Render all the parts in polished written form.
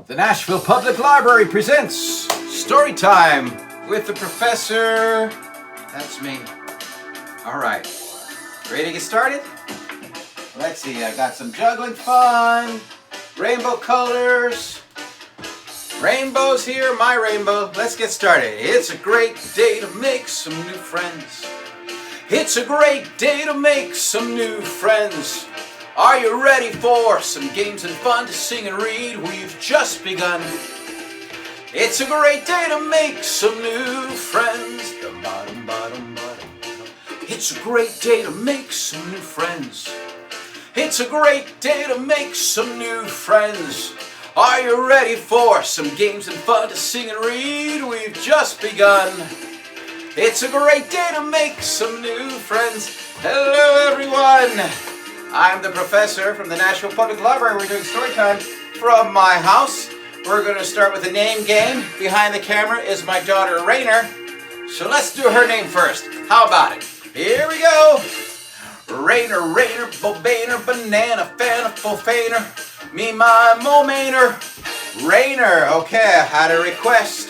The Nashville Public Library presents Storytime with the Professor. That's me. All right. Ready to get started? Let's see. I got some juggling fun. Rainbow colors. Rainbows here, my rainbow. Let's get started. It's a great day to make some new friends. It's a great day to make some new friends. Are you ready for some games and fun to sing and read? We've just begun. It's a great day to make some new friends. It's a great day to make some new friends. It's a great day to make some new friends. Are you ready for some games and fun to sing and read? We've just begun. It's a great day to make some new friends. Hello everyone. I'm the professor from the Nashville Public Library. We're doing Storytime from my house. We're going to start with a name game. Behind the camera is my daughter Rainer. So let's do her name first. How about it? Here we go. Rainer, Rainer, Bobainer, Banana, Fana, Fofainer, Me, My, Mo, Mainer, Rainer. Okay, I had a request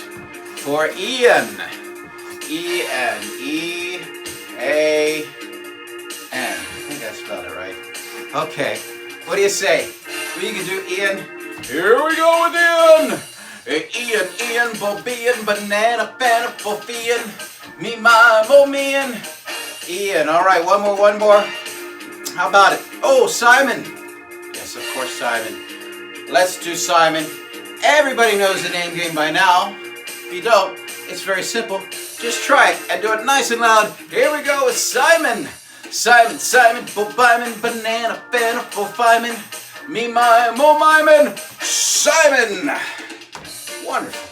for Ian. E-N, E-A-N. I think I spelled it right. Okay, what do you say? We can do Ian. Here we go with Ian. Ian, Bobian, Banana, Fana, Fofian, Me, My, Mo, Mean. Ian, all right, one more. How about it? Oh, Simon. Yes, of course, Simon. Let's do Simon. Everybody knows the name game by now. If you don't, it's very simple. Just try it and do it nice and loud. Here we go with Simon. Simon, Bobiman, Banana, Fana, Fofiman, Me, My, Mo, Myman, Simon. Wonderful.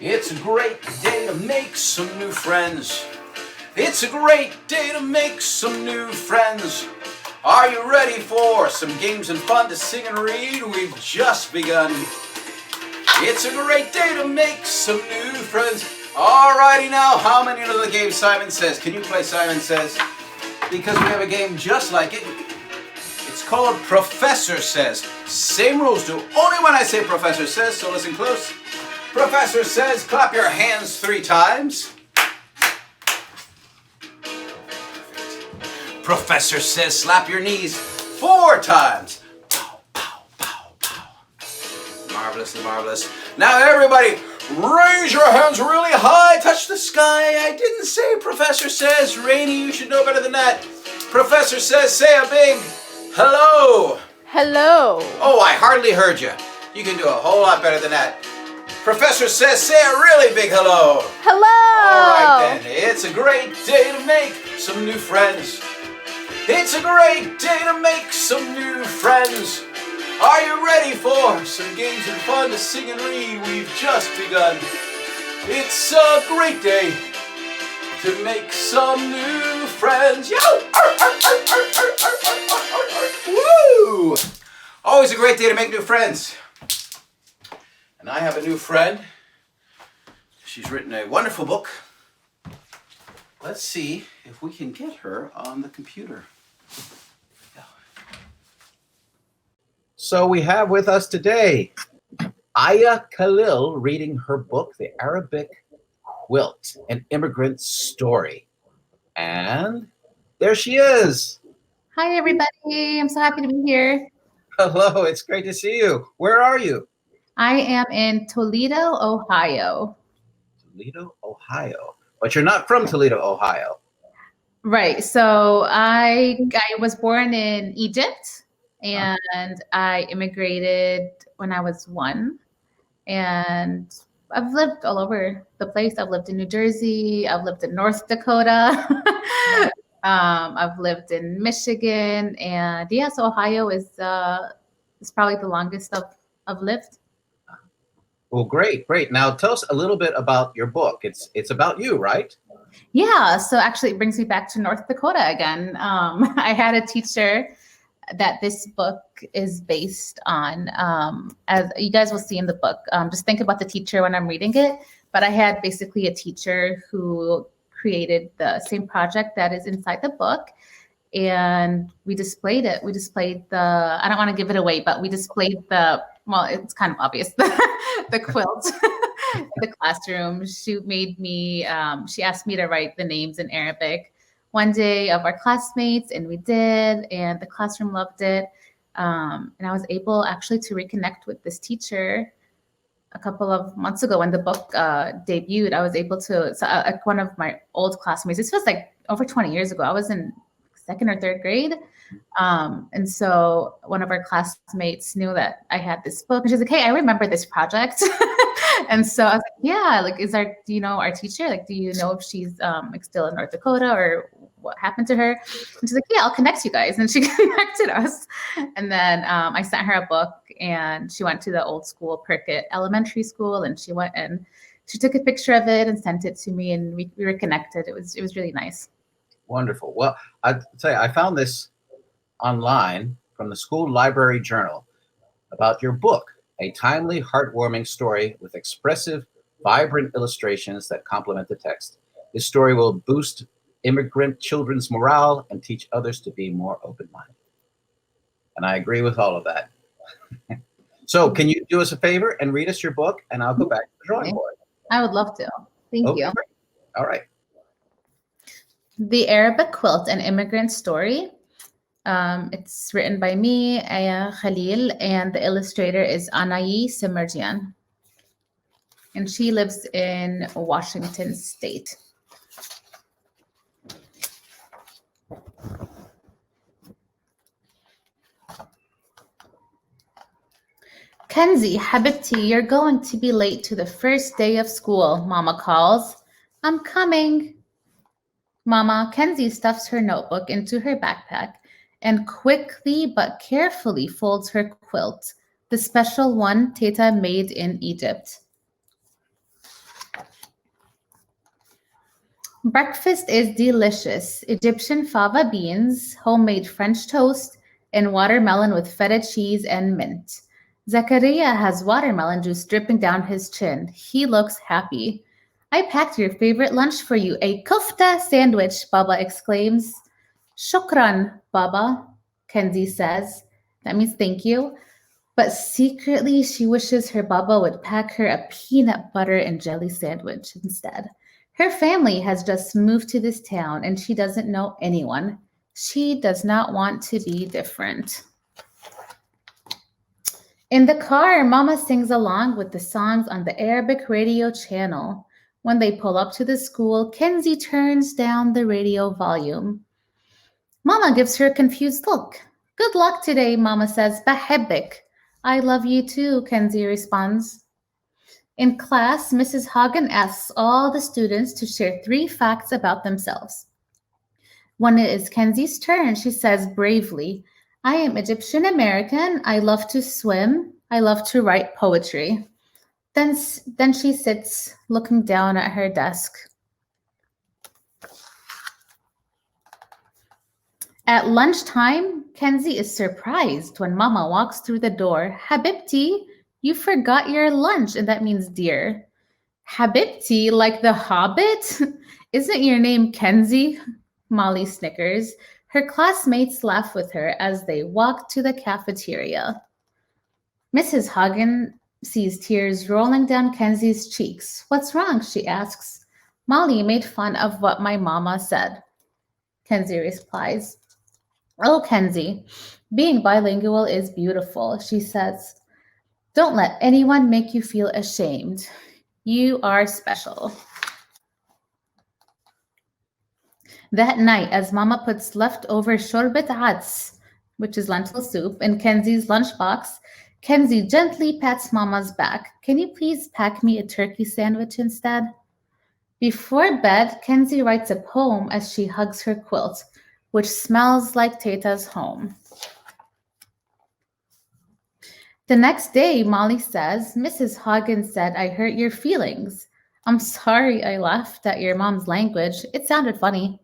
It's a great day to make some new friends. It's a great day to make some new friends. Are you ready for some games and fun to sing and read? We've just begun. It's a great day to make some new friends. Alrighty now, how many know the game Simon Says? Can you play Simon Says? Because we have a game just like it. It's called Professor Says. Same rules, do only when I say Professor Says, so listen close. Professor Says, clap your hands 3 times. Professor Says, slap your knees 4 times. Pow, pow, pow, pow. Marvelously marvelous. Now everybody, raise your hands really high, touch the sky. I didn't say Professor Says. Rainy, you should know better than that. Professor Says, say a big hello. Hello. Oh, I hardly heard you. You can do a whole lot better than that. Professor Says, say a really big hello. Hello. All right then, it's a great day to make some new friends. It's a great day to make some new friends. Are you ready for some games and fun to sing and read? We've just begun. It's a great day to make some new friends. Yo! Woo! Always a great day to make new friends. And I have a new friend. She's written a wonderful book. Let's see if we can get her on the computer. So we have with us today Aya Khalil reading her book, The Arabic Quilt, an Immigrant Story. And there she is. Hi, everybody. I'm so happy to be here. Hello, it's great to see you. Where are you? I am in Toledo, Ohio. Toledo, Ohio. But you're not from Toledo, Ohio. Right. So I was born in Egypt. And I immigrated when I was 1. And I've lived all over the place. I've lived in New Jersey. I've lived in North Dakota. I've lived in Michigan. And yeah, so Ohio is probably the longest I've lived. Well, great. Now tell us a little bit about your book. It's about you, right? Yeah. So actually it brings me back to North Dakota again. I had a teacher that this book is based on. As you guys will see in the book, just think about the teacher when I'm reading it. But I had basically a teacher who created the same project that is inside the book. and we displayed it. We displayed I don't want to give it away, but we displayed well, it's kind of obvious, the quilt, the classroom. She made me, she asked me to write the names in Arabic one day of our classmates, and we did, and the classroom loved it. And I was able actually to reconnect with this teacher a couple of months ago when the book debuted. I was able to, so, one of my old classmates, this was like over 20 years ago. I was in second or third grade. And so one of our classmates knew that I had this book, and she's like, hey, I remember this project. And so I was like, yeah, like, do you know our teacher? Like, do you know if she's like still in North Dakota or what happened to her? And she's like, yeah, I'll connect you guys. And she connected us. And then I sent her a book, and she went to the old school Perkett Elementary School, and she went and she took a picture of it and sent it to me, and we were connected. It was really nice. Wonderful. Well, I'd say I found this online from the School Library Journal about your book, a timely, heartwarming story with expressive, vibrant illustrations that complement the text. This story will boost immigrant children's morale and teach others to be more open-minded. And I agree with all of that. So can you do us a favor and read us your book, and I'll go back to the drawing board. I would love to. Thank you. Great. All right. The Arabic Quilt, an Immigrant Story. It's written by me, Aya Khalil, and the illustrator is Anayi Simerjian. And she lives in Washington State. Kenzie, Habibti, you're going to be late to the first day of school, Mama calls. I'm coming. Mama, Kenzie stuffs her notebook into her backpack and quickly but carefully folds her quilt, the special one Teta made in Egypt. Breakfast is delicious. Egyptian fava beans, homemade French toast, and watermelon with feta cheese and mint. Zachariah has watermelon juice dripping down his chin. He looks happy. I packed your favorite lunch for you, a kofta sandwich, Baba exclaims. Shukran, Baba, Kenzie says. That means thank you. But secretly, she wishes her Baba would pack her a peanut butter and jelly sandwich instead. Her family has just moved to this town, and she doesn't know anyone. She does not want to be different. In the car, Mama sings along with the songs on the Arabic radio channel. When they pull up to the school, Kenzie turns down the radio volume. Mama gives her a confused look. Good luck today, Mama says. Bahebbik. I love you too, Kenzie responds. In class, Mrs. Hagen asks all the students to share 3 facts about themselves. When it is Kenzie's turn, she says bravely, I am Egyptian American. I love to swim. I love to write poetry. Then she sits looking down at her desk. At lunchtime, Kenzie is surprised when Mama walks through the door. Habibti, you forgot your lunch, and that means dear. Habibti, like the Hobbit? Isn't your name Kenzie? Molly snickers. Her classmates laugh with her as they walk to the cafeteria. Mrs. Hagen sees tears rolling down Kenzie's cheeks. What's wrong? She asks. Molly made fun of what my mama said. Kenzie replies. Oh, Kenzie, being bilingual is beautiful, she says. Don't let anyone make you feel ashamed. You are special. That night, as Mama puts leftover shorbet ats, which is lentil soup, in Kenzie's lunchbox, Kenzie gently pats Mama's back. Can you please pack me a turkey sandwich instead? Before bed, Kenzie writes a poem as she hugs her quilt, which smells like Teta's home. The next day, Molly says, Mrs. Hagen said I hurt your feelings. I'm sorry I laughed at your mom's language. It sounded funny.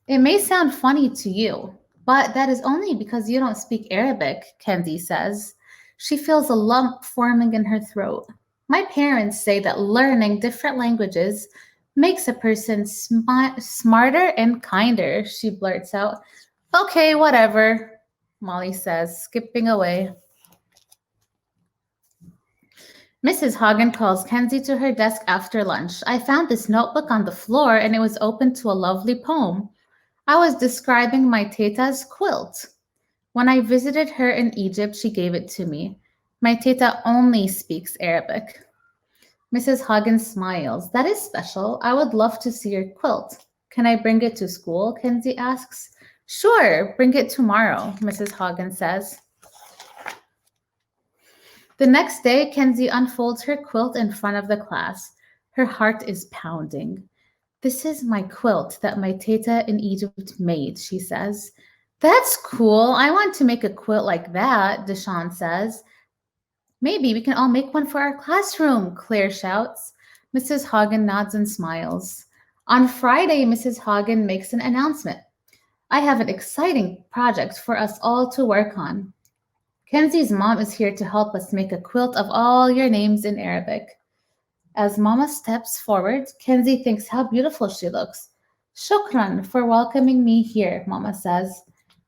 It may sound funny to you, but that is only because you don't speak Arabic, Kenzie says. She feels a lump forming in her throat. My parents say that learning different languages makes a person smarter and kinder, she blurts out. Okay, whatever, Molly says, skipping away. Mrs. Hagen calls Kenzie to her desk after lunch. I found this notebook on the floor and it was open to a lovely poem. I was describing my teta's quilt. When I visited her in Egypt, she gave it to me. My teta only speaks Arabic. Mrs. Hagen smiles. That is special. I would love to see your quilt. Can I bring it to school? Kenzie asks. Sure, bring it tomorrow, Mrs. Hagen says. The next day, Kenzie unfolds her quilt in front of the class. Her heart is pounding. This is my quilt that my teta in Egypt made, she says. That's cool. I want to make a quilt like that, Deshawn says. Maybe we can all make one for our classroom, Claire shouts. Mrs. Hagen nods and smiles. On Friday, Mrs. Hagen makes an announcement. I have an exciting project for us all to work on. Kenzie's mom is here to help us make a quilt of all your names in Arabic. As Mama steps forward, Kenzie thinks how beautiful she looks. Shukran for welcoming me here, Mama says.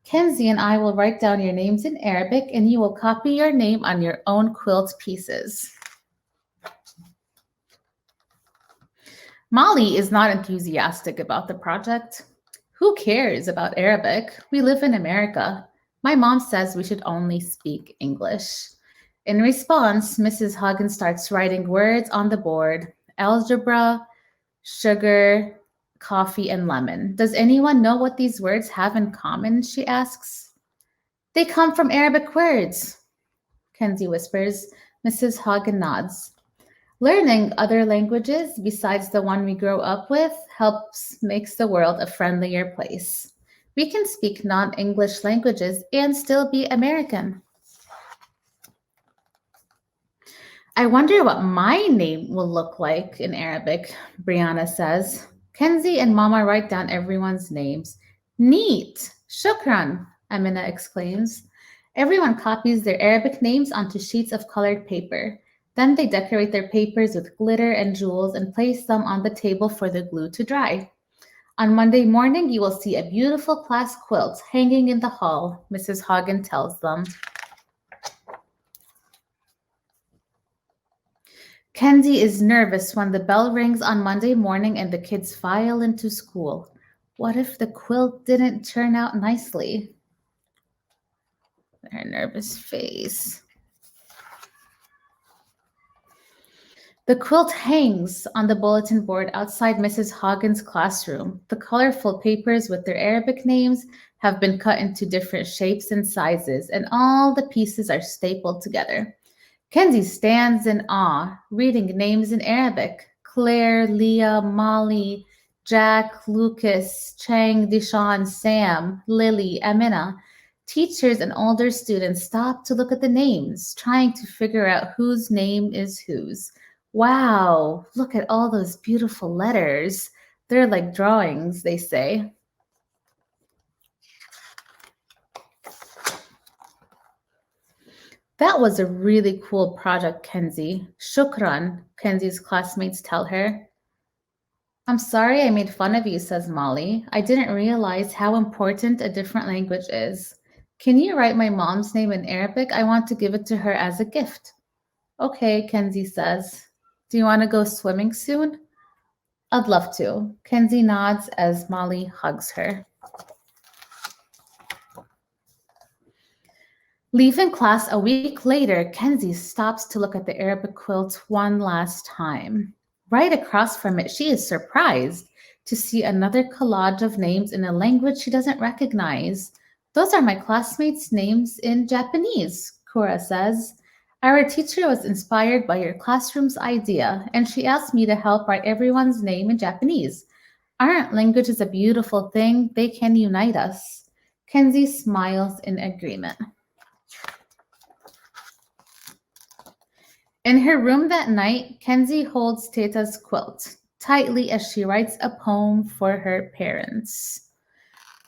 Kenzie and I will write down your names in Arabic and you will copy your name on your own quilt pieces. Molly is not enthusiastic about the project. Who cares about Arabic? We live in America. My mom says we should only speak English. In response, Mrs. Hagen starts writing words on the board. Algebra, sugar, coffee, and lemon. Does anyone know what these words have in common? She asks. They come from Arabic words, Kenzie whispers. Mrs. Hagen nods. Learning other languages besides the one we grow up with makes the world a friendlier place. We can speak non-English languages and still be American. I wonder what my name will look like in Arabic, Brianna says. Kenzie and Mama write down everyone's names. Neat! Shukran, Amina exclaims. Everyone copies their Arabic names onto sheets of colored paper. Then they decorate their papers with glitter and jewels and place them on the table for the glue to dry. On Monday morning, you will see a beautiful class quilt hanging in the hall, Mrs. Hagen tells them. Kenzie is nervous when the bell rings on Monday morning and the kids file into school. What if the quilt didn't turn out nicely? Her nervous face. The quilt hangs on the bulletin board outside Mrs. Hagen's classroom. The colorful papers with their Arabic names have been cut into different shapes and sizes, and all the pieces are stapled together. Kenzie stands in awe, reading names in Arabic. Claire, Leah, Molly, Jack, Lucas, Chang, Deshawn, Sam, Lily, Amina. Teachers and older students stop to look at the names, trying to figure out whose name is whose. Wow, look at all those beautiful letters. They're like drawings, they say. That was a really cool project, Kenzie. Shukran, Kenzie's classmates tell her. I'm sorry I made fun of you, says Molly. I didn't realize how important a different language is. Can you write my mom's name in Arabic? I want to give it to her as a gift. Okay, Kenzie says. Do you want to go swimming soon? I'd love to. Kenzie nods as Molly hugs her. Leaving class a week later, Kenzie stops to look at the Arabic quilt one last time. Right across from it, she is surprised to see another collage of names in a language she doesn't recognize. Those are my classmates' names in Japanese, Cora says. Our teacher was inspired by your classroom's idea, and she asked me to help write everyone's name in Japanese. Aren't languages a beautiful thing? They can unite us. Kenzie smiles in agreement. In her room that night, Kenzie holds Teta's quilt tightly as she writes a poem for her parents.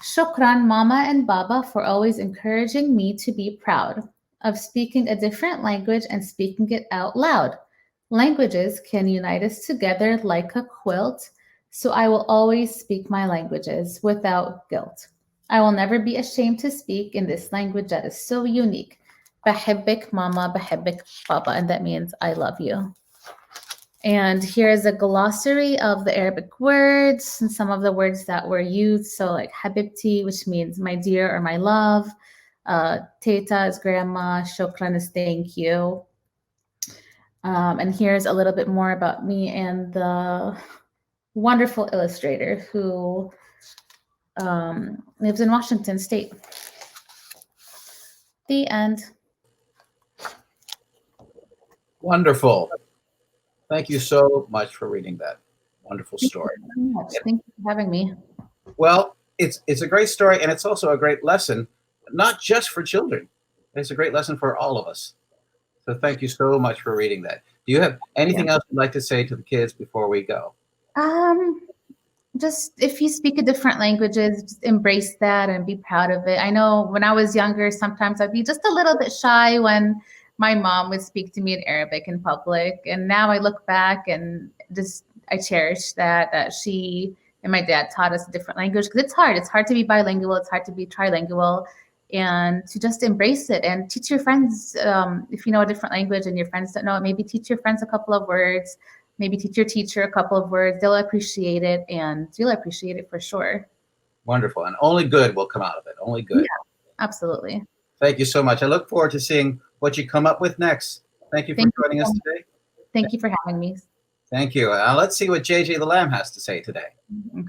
Shukran, Mama and Baba, for always encouraging me to be proud of speaking a different language and speaking it out loud. Languages can unite us together like a quilt, so I will always speak my languages without guilt. I will never be ashamed to speak in this language that is so unique. بحبك mama, بحبك papa, and that means I love you. And here is a glossary of the Arabic words and some of the words that were used. So, like habibti, which means my dear or my love. Teta is grandma. Shukran is thank you. And here's a little bit more about me and the wonderful illustrator who lives in Washington State. The end. Wonderful. Thank you so much for reading that wonderful Thank story. you very much. Thank you for having me. Well, it's a great story, and it's also a great lesson, not just for children. It's a great lesson for all of us. So thank you so much for reading that. Do you have anything else you'd like to say to the kids before we go? Just if you speak a different languages, just embrace that and be proud of it. I know when I was younger, sometimes I'd be just a little bit shy when my mom would speak to me in Arabic in public. And now I look back and just I cherish that she and my dad taught us a different language because it's hard. It's hard to be bilingual. It's hard to be trilingual, and to just embrace it and teach your friends. If you know a different language and your friends don't know it, maybe teach your friends a couple of words. Maybe teach your teacher a couple of words. They'll appreciate it, and you'll appreciate it for sure. Wonderful. And only good will come out of it. Only good. Yeah, absolutely. Thank you so much. I look forward to seeing what you come up with next. Thank you for joining us today. Thank you for having me. Thank you. Let's see what JJ the Lamb has to say today. Okay.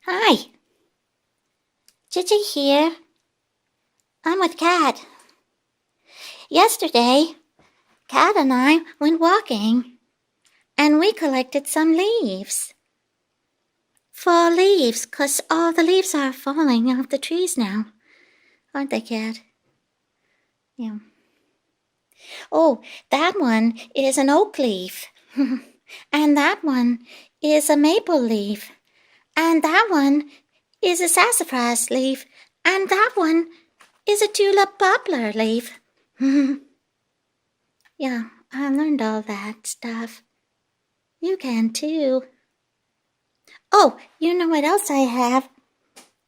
Hi. Gigi here. I'm with Kat. Yesterday, Kat and I went walking, and we collected some leaves. Fall leaves, 'cause all the leaves are falling off the trees now. Aren't they, Kat? Yeah. Oh, that one is an oak leaf. And that one is a maple leaf. And that one is a sassafras leaf. And that one is a tulip poplar leaf. Yeah, I learned all that stuff. You can too. Oh, you know what else I have?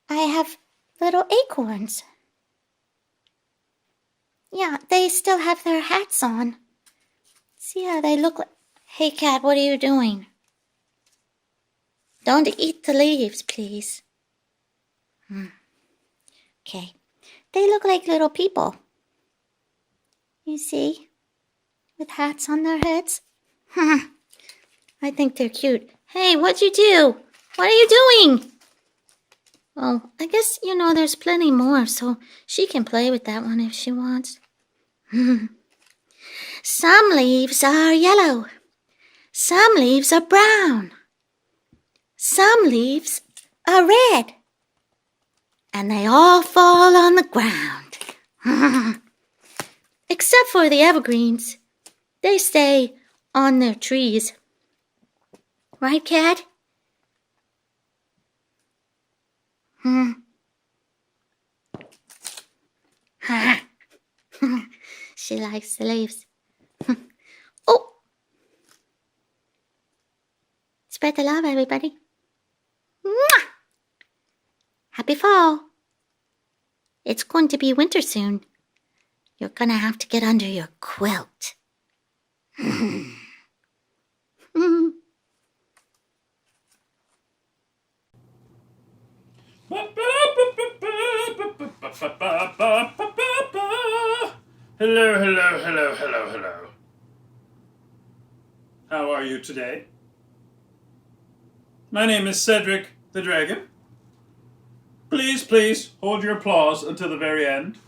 I have little acorns. Yeah, they still have their hats on. See how they look like... Hey, Kat, what are you doing? Don't eat the leaves, please. Okay. They look like little people. You see? With hats on their heads. I think they're cute. Hey, what'd you do? What are you doing? Oh, I guess, there's plenty more, so she can play with that one if she wants. Some leaves are yellow. Some leaves are brown. Some leaves are red. And they all fall on the ground. Except for the evergreens. They stay on their trees. Right, Kat? She likes the leaves. Oh! Spread the love, everybody. Mwah! Happy fall. It's going to be winter soon. You're going to have to get under your quilt. Hello. How are you today? My name is Cedric the Dragon. Please hold your applause until the very end.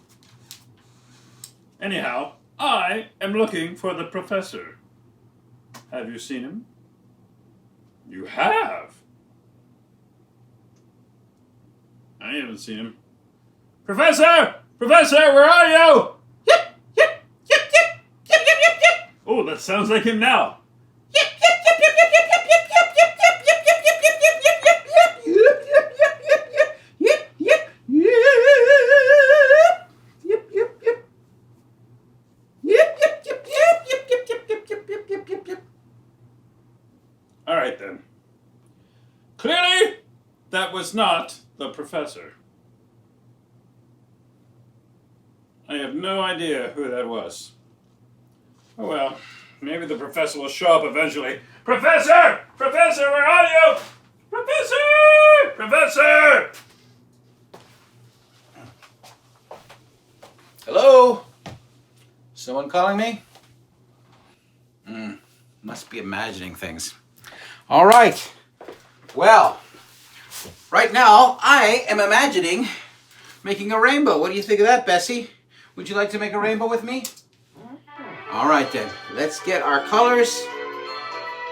Anyhow, I am looking for the professor. Have you seen him? You have? I haven't seen him. Professor! Professor, where are you? Yip! Oh, that sounds like him now. All right then. Clearly, that was not the professor. I have no idea who that was. Oh well, maybe the professor will show up eventually. Professor! Professor, where are you? Professor! Professor! Hello? Someone calling me? Must be imagining things. All right. Well, right now I am imagining making a rainbow. What do you think of that, Bessie? Would you like to make a rainbow with me? All right then. Let's get our colors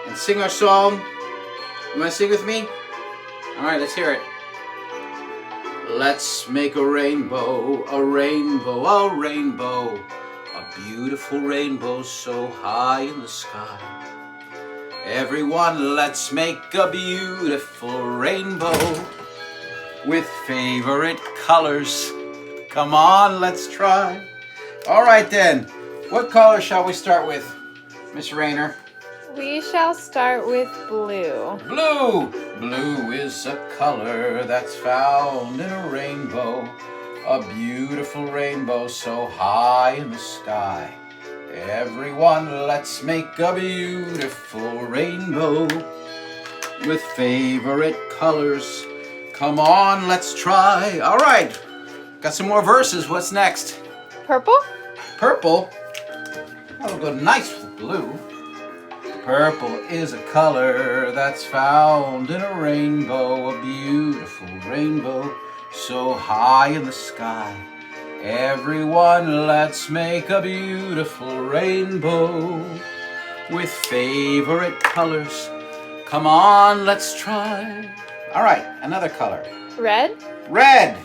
and sing our song. You want to sing with me? All right, let's hear it. Let's make a rainbow, a rainbow, a rainbow. A beautiful rainbow so high in the sky. Everyone, let's make a beautiful rainbow with favorite colors. Come on, let's try. All right then. What color shall we start with, Miss Rayner? We shall start with blue. Blue. Blue is a color that's found in a rainbow. A beautiful rainbow so high in the sky. Everyone, let's make a beautiful rainbow with favorite colors. Come on, let's try. All right, got some more verses. What's next? Purple? Purple? That'll go nice with blue. Purple is a color that's found in a rainbow, a beautiful rainbow so high in the sky. Everyone, let's make a beautiful rainbow with favorite colors. Come on, let's try. All right, another color. Red? Red.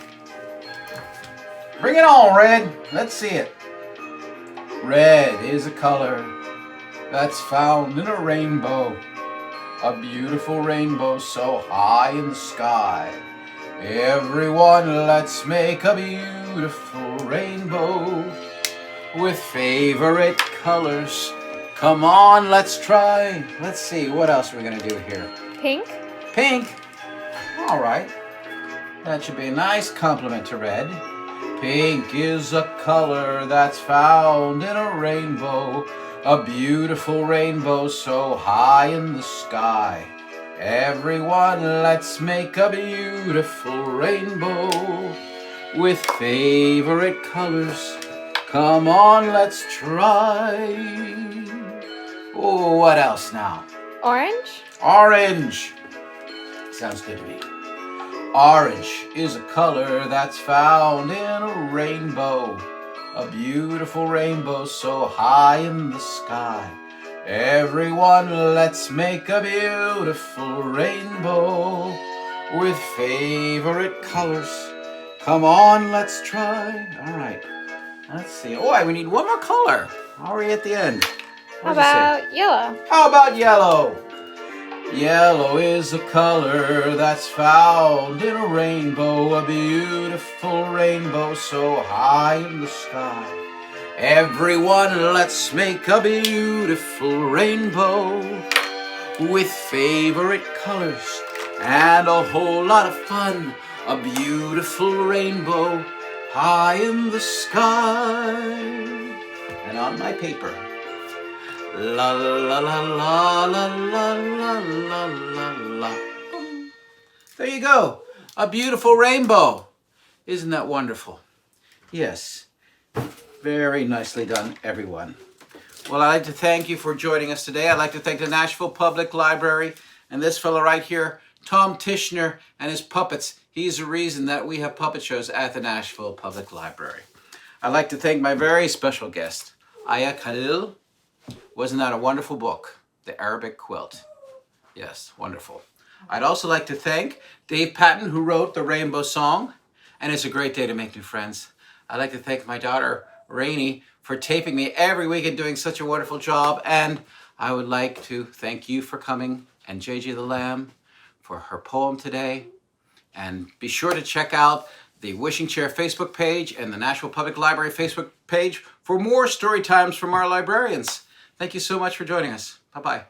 Bring it on, red. Let's see it. Red is a color that's found in a rainbow, a beautiful rainbow so high in the sky. Everyone, let's make a beautiful rainbow with favorite colors. Come on, let's try. Let's see, what else are we gonna do here? Pink? Pink. All right. That should be a nice compliment to red. Pink is a color that's found in a rainbow, a beautiful rainbow so high in the sky. Everyone, let's make a beautiful rainbow with favorite colors. Come on, let's try. Oh, what else now? Orange? Orange. Sounds good to me. Orange is a color that's found in a rainbow, a beautiful rainbow so high in the sky. Everyone, let's make a beautiful rainbow with favorite colors. Come on, let's try. All right, let's see. Oh, we need one more color. Already at the end. How What does it say? about yellow? How about yellow? Yellow is a color that's found in a rainbow, a beautiful rainbow so high in the sky. Everyone, let's make a beautiful rainbow with favorite colors and a whole lot of fun. A beautiful rainbow high in the sky. And on my paper. La la la la la la la la la la. There you go. A beautiful rainbow. Isn't that wonderful? Yes. Very nicely done, everyone. Well, I'd like to thank you for joining us today. I'd like to thank the Nashville Public Library and this fellow right here, Tom Tishner, and his puppets. He's the reason that we have puppet shows at the Nashville Public Library. I'd like to thank my very special guest, Aya Khalil. Wasn't that a wonderful book? The Arabic Quilt. Yes, wonderful. I'd also like to thank Dave Patton, who wrote the Rainbow Song. And it's a great day to make new friends. I'd like to thank my daughter, Rainey, for taping me every week and doing such a wonderful job. And I would like to thank you for coming, and JJ the Lamb for her poem today. And be sure to check out the Wishing Chair Facebook page and the Nashville Public Library Facebook page for more story times from our librarians. Thank you so much for joining us. Bye-bye.